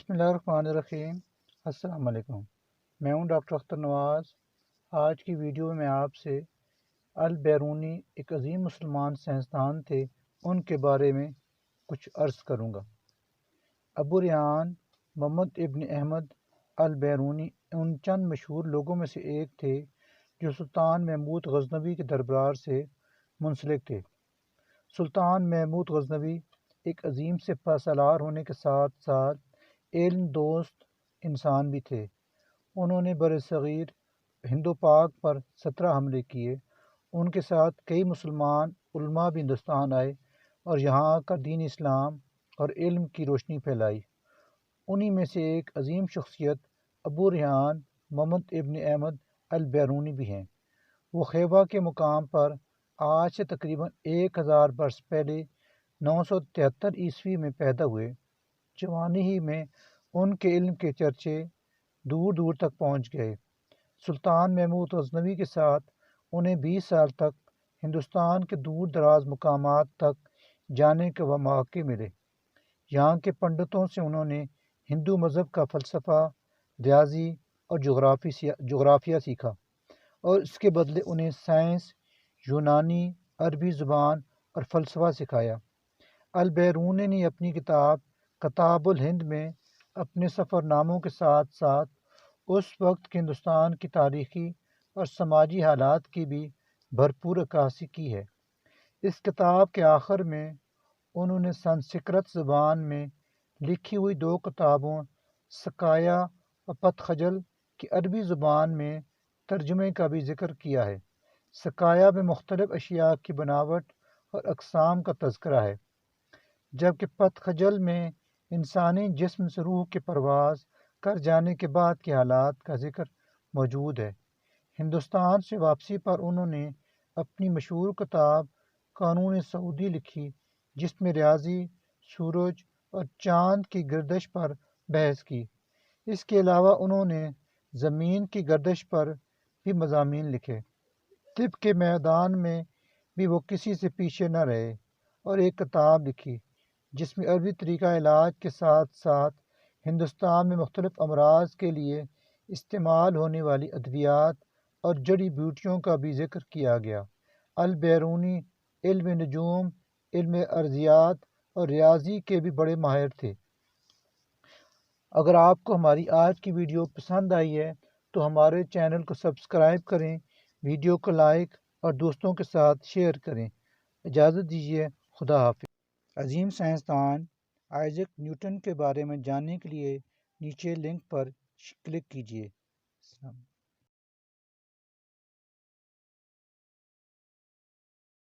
بسم اللہ الرحمن الرحیم۔ السلام علیکم، میں ہوں ڈاکٹر اختر نواز۔ آج کی ویڈیو میں آپ سے البیرونی ایک عظیم مسلمان سائنسدان تھے، ان کے بارے میں کچھ عرض کروں گا۔ ابو ریحان محمد ابن احمد البیرونی ان چند مشہور لوگوں میں سے ایک تھے جو سلطان محمود غزنوی کے دربار سے منسلک تھے۔ سلطان محمود غزنوی ایک عظیم سپہ سالار ہونے کے ساتھ ساتھ علم دوست انسان بھی تھے۔ انہوں نے برصغیر ہند و پاک پر 17 حملے کیے۔ ان کے ساتھ کئی مسلمان علماء بھی ہندوستان آئے اور یہاں کا دین اسلام اور علم کی روشنی پھیلائی۔ انہی میں سے ایک عظیم شخصیت ابو ریحان محمد ابن احمد البیرونی بھی ہیں۔ وہ خیبہ کے مقام پر آج سے تقریباً 1000 برس پہلے 973 عیسوی میں پیدا ہوئے۔ جوانی ہی میں ان کے علم کے چرچے دور دور تک پہنچ گئے۔ سلطان محمود غزنوی کے ساتھ انہیں 20 سال تک ہندوستان کے دور دراز مقامات تک جانے کے مواقع ملے۔ یہاں کے پنڈتوں سے انہوں نے ہندو مذہب کا فلسفہ، ریاضی اور جغرافیہ سیکھا، اور اس کے بدلے انہیں سائنس، یونانی، عربی زبان اور فلسفہ سکھایا۔ البیرونی نے اپنی کتاب کتاب الہند میں اپنے سفر ناموں کے ساتھ ساتھ اس وقت کے ہندوستان کی تاریخی اور سماجی حالات کی بھی بھرپور عکاسی کی ہے۔ اس کتاب کے آخر میں انہوں نے سنسکرت زبان میں لکھی ہوئی 2 کتابوں سکایا اور پتخجل کی عربی زبان میں ترجمے کا بھی ذکر کیا ہے۔ سکایا میں مختلف اشیاء کی بناوٹ اور اقسام کا تذکرہ ہے، جبکہ پتخجل میں انسانی جسم سے روح کی پرواز کر جانے کے بعد کے حالات کا ذکر موجود ہے۔ ہندوستان سے واپسی پر انہوں نے اپنی مشہور کتاب قانون سعودی لکھی، جس میں ریاضی، سورج اور چاند کی گردش پر بحث کی۔ اس کے علاوہ انہوں نے زمین کی گردش پر بھی مضامین لکھے۔ طب کے میدان میں بھی وہ کسی سے پیچھے نہ رہے اور ایک کتاب لکھی جس میں عربی طریقہ علاج کے ساتھ ساتھ ہندوستان میں مختلف امراض کے لیے استعمال ہونے والی ادویات اور جڑی بوٹیوں کا بھی ذکر کیا گیا۔ البیرونی علم نجوم، علم ارضیات اور ریاضی کے بھی بڑے ماہر تھے۔ اگر آپ کو ہماری آج کی ویڈیو پسند آئی ہے تو ہمارے چینل کو سبسکرائب کریں، ویڈیو کو لائک اور دوستوں کے ساتھ شیئر کریں۔ اجازت دیجیے، خدا حافظ۔ عظیم سائنسدان آئزیک نیوٹن کے بارے میں جاننے کے لیے نیچے لنک پر کلک کیجیے۔